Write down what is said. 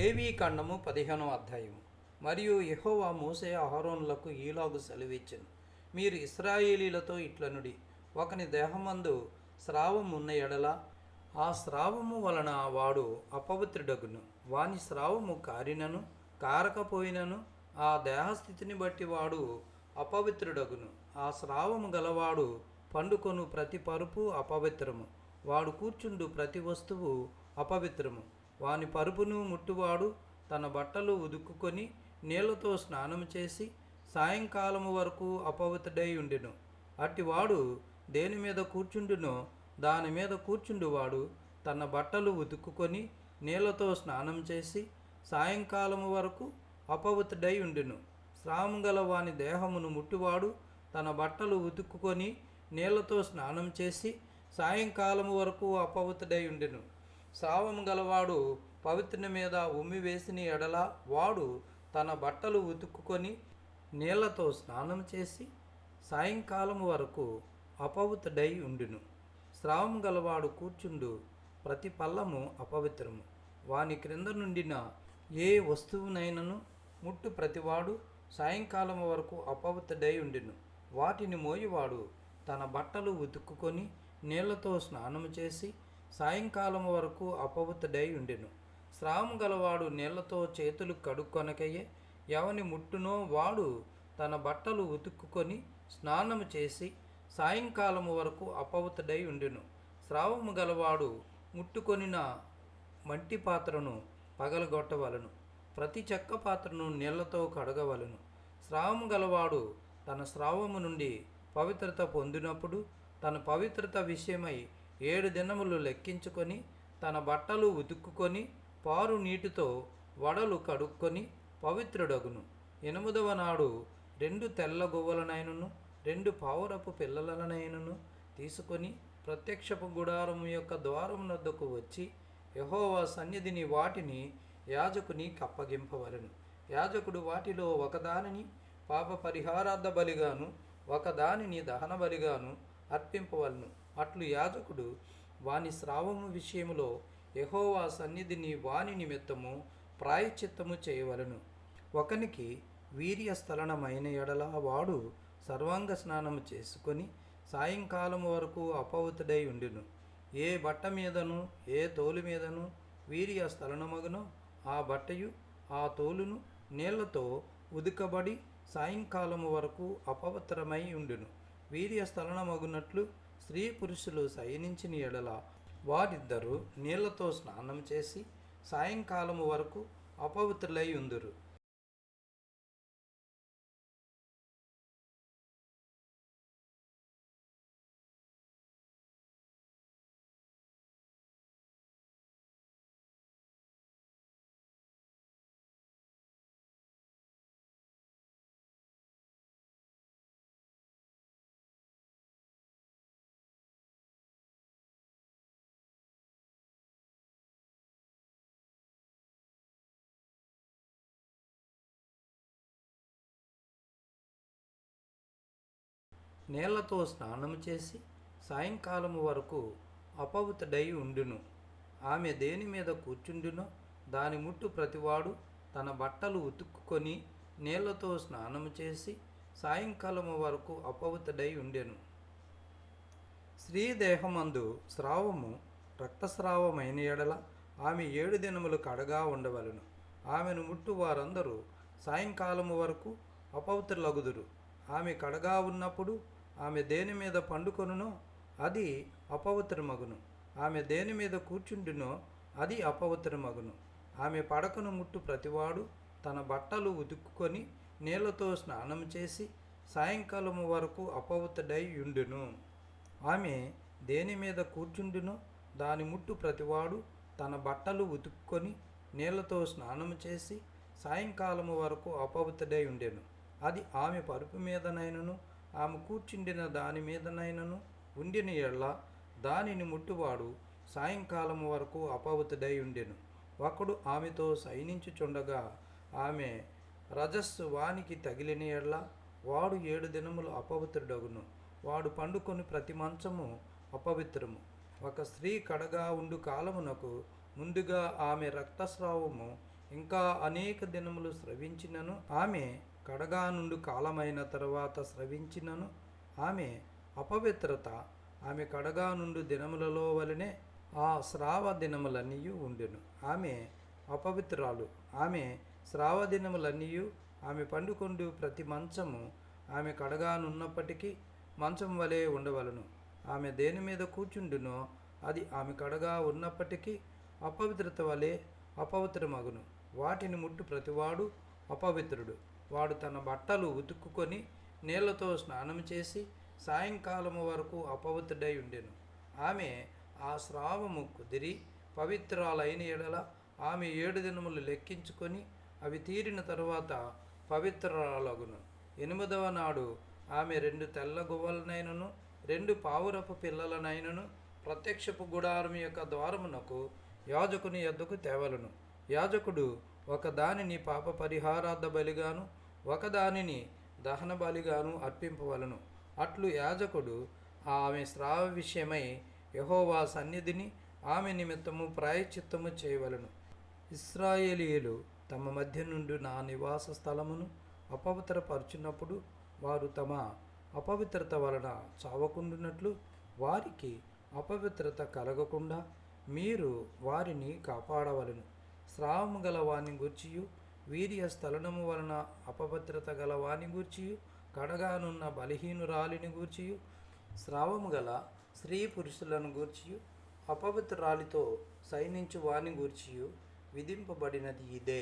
లేవీ ఖండము 15వ అధ్యాయము. మరియు యెహోవా మోసే అహరోనులకు ఈలాగు సెలవిచ్చెను, మీరు ఇశ్రాయేలీలతో ఇట్లనుడి, ఒకని దేహమందు స్రావము ఉన్న ఎడల ఆ స్రావము వలన వాడు అపవిత్రుడగును. వాని స్రావము కారినను కారకపోయినను ఆ దేహస్థితిని బట్టి వాడు అపవిత్రుడగును. ఆ స్రావము గలవాడు పండుకొను ప్రతి పరుపు అపవిత్రము, వాడు కూర్చుండు ప్రతి వస్తువు అపవిత్రము. వాని పరుపును ముట్టువాడు తన బట్టలు ఉదుక్కుని నీళ్లతో స్నానం చేసి సాయంకాలము వరకు అపవిత్రుడై ఉండెను. అట్టివాడు దేని మీద కూర్చుండునో దాని మీద కూర్చుండువాడు తన బట్టలు ఉతుక్కుని నీళ్లతో స్నానం చేసి సాయంకాలము వరకు అపవిత్రుడై ఉండెను. స్రావం గల వాని దేహమును ముట్టువాడు తన బట్టలు ఉతుక్కుని నీళ్లతో స్నానం చేసి సాయంకాలము వరకు అపవిత్రుడై ఉండెను. స్రావము గలవాడు పవిత్రుని మీద ఉమ్మి వేసిన ఎడల వాడు తన బట్టలు ఉతుక్కుని నీళ్లతో స్నానం చేసి సాయంకాలము వరకు అపవిత్రుడై ఉండును. స్రావము గలవాడు కూర్చుండు ప్రతి పల్లము అపవిత్రము. వాని క్రింద నుండిన ఏ వస్తువునైనను ముట్టు ప్రతివాడు సాయంకాలము వరకు అపవిత్రుడై ఉండును. వాటిని మోయివాడు తన బట్టలు ఉతుక్కుని నీళ్లతో స్నానం చేసి సాయంకాలము వరకు అపవిత్రుడై ఉండెను. స్రావము గలవాడు నీళ్లతో చేతులు కడుక్కొనకయే ఎవని ముట్టునో వాడు తన బట్టలు ఉతుక్కుని స్నానము చేసి సాయంకాలము వరకు అపవిత్రుడై ఉండెను. స్రావము గలవాడు ముట్టుకొనిన మంటి పాత్రను పగలగొట్టవలను, ప్రతి చెక్క పాత్రను నీళ్లతో కడగవలను. స్రావము గలవాడు తన స్రావము నుండి పవిత్రత పొందినప్పుడు తన పవిత్రత విషయమై 7 దినములు లెక్కించుకొని తన బట్టలు ఉతుక్కుని పారు నీటితో వడలు కడుక్కొని పవిత్రుడగును. 8వ నాడు 2 తెల్ల గువ్వలనైనను 2 పావురపు పిల్లలనైనను తీసుకొని ప్రత్యక్షపు గుడారము యొక్క ద్వారమునొద్దకు వచ్చి యెహోవా సన్నిధిని వాటిని యాజకుని కప్పగింపవలెను. యాజకుడు వాటిలో ఒకదానిని పాప పరిహారార్థ బలిగాను ఒకదానిని దహన బలిగాను అర్పింపవలను. అట్లు యాజకుడు వాని స్రావము విషయములో యెహోవా సన్నిధిని వాని నిమిత్తము ప్రాయశ్చిత్తము చేయవలను. ఒకనికి వీర్యస్థలనమైన ఎడల వాడు సర్వాంగ స్నానము చేసుకొని సాయంకాలము వరకు అపవిత్రుడై ఉండును. ఏ బట్ట మీదను ఏ తోలు మీదను వీర్యస్థలనమగునో ఆ బట్టయు ఆ తోలును నీళ్లతో ఉదుకబడి సాయంకాలము వరకు అపవిత్రమై ఉండును. వీర్యస్థలనమగునట్లు స్త్రీ పురుషులు శయనించిన ఎడల వారిద్దరూ నీళ్లతో స్నానం చేసి సాయంకాలము వరకు అపవిత్రులై ఉందురు. నీళ్లతో స్నానము చేసి సాయంకాలము వరకు అపవిత్రుడై ఉండును. ఆమె దేని మీద కూర్చుండునో దాని ముట్టు ప్రతివాడు తన బట్టలు ఉతుక్కుని నీళ్లతో స్నానము చేసి సాయంకాలము వరకు అపవిత్రుడై ఉండెను. స్త్రీ దేహమందు స్రావము రక్తస్రావమైన ఎడల ఆమె 7 దినములు కడగా ఉండవలను. ఆమెను ముట్టు వారందరూ సాయంకాలము వరకు అపవిత్రులగుదురు. ఆమె కడగా ఉన్నప్పుడు ఆమె దేని మీద పండుకొనునో అది అపవిత్రమగును. ఆమె దేని మీద కూర్చుండునో అది అపవిత్రమగును. ఆమె పడకను ముట్టు ప్రతివాడు తన బట్టలు ఉతుక్కుని నీళ్లతో స్నానం చేసి సాయంకాలము వరకు అపవిత్రుడై ఉండును. ఆమె దేని మీద కూర్చుండునో దాని ముట్టు ప్రతివాడు తన బట్టలు ఉతుక్కుని నీళ్లతో స్నానం చేసి సాయంకాలము వరకు అపవిత్రుడై ఉండెను. అది ఆమె పరుపు మీదనైనను ఆమె కూర్చుండిన దాని మీదనైనను ఉండిన ఎడల దానిని ముట్టువాడు సాయంకాలము వరకు అపవిత్రుడై ఉండెను. ఒకడు ఆమెతో శయనించుచుండగా ఆమె రజస్సు వానికి తగిలిన ఎడల వాడు 7 దినములు అపవిత్రుడగును. వాడు పండుకొని ప్రతి మంచము అపవిత్రము. ఒక స్త్రీ కడగా ఉండు కాలమునకు ముందుగా ఆమె రక్తస్రావము ఇంకా అనేక దినములు స్రవించినను ఆమె కడగా నుండి కాలమైన తరువాత స్రవించినను ఆమె అపవిత్రత ఆమె కడగా నుండి దినములలో వలనే ఆ స్రావ దినములన్నీ ఉండెను. ఆమె అపవిత్రాలు. ఆమె స్రావ దినములన్నీ ఆమె పండుకొండు ప్రతి మంచము ఆమె కడగానున్నప్పటికీ మంచం వలె ఉండవలను. ఆమె దేని మీద కూర్చుండునో అది ఆమె కడగా ఉన్నప్పటికీ అపవిత్రత వలె అపవిత్రమగును. వాటిని ముట్టు ప్రతివాడు అపవిత్రుడు. వాడు తన బట్టలు ఉతుక్కుని నీళ్లతో స్నానం చేసి సాయంకాలము వరకు అపవిత్రుడై ఉండెను. ఆమె ఆ స్రావము కుదిరి పవిత్రాలైన ఎడల ఆమె 7 దినములు లెక్కించుకొని అవి తీరిన తరువాత పవిత్రాలగును. 8వ నాడు ఆమె 2 తెల్ల గువ్వలనైనను 2 పావురపు పిల్లలనైనను ప్రత్యక్షపు గుడారం యొక్క ద్వారమునకు యాజకుని యొద్దకు తేవలను. యాజకుడు ఒకదానిని పాప పరిహారార్థ బలిగాను ఒకదానిని దహన బలిగాను అర్పింపవలను. అట్లు యాజకుడు ఆమె స్రావ విషయమై యెహోవా సన్నిధిని ఆమె నిమిత్తము ప్రాయశ్చిత్తము చేయవలను. ఇశ్రాయేలీయులు తమ మధ్య నుండి నా నివాస స్థలమును అపవిత్రపరచున్నప్పుడు వారు తమ అపవిత్రత వలన చావకుండునట్లు వారికి అపవిత్రత కలగకుండా మీరు వారిని కాపాడవలను. స్రావము గల వాని గూర్చియు వీర్య స్థలనము వలన అపవిత్రత గల వాని గూర్చియు కడగానున్న బలహీనురాలిని గూర్చియు స్రావము గల స్త్రీ పురుషులను గూర్చియు అపవిత్రాలితో సైనించు వాని గూర్చియు విధింపబడినది ఇదే.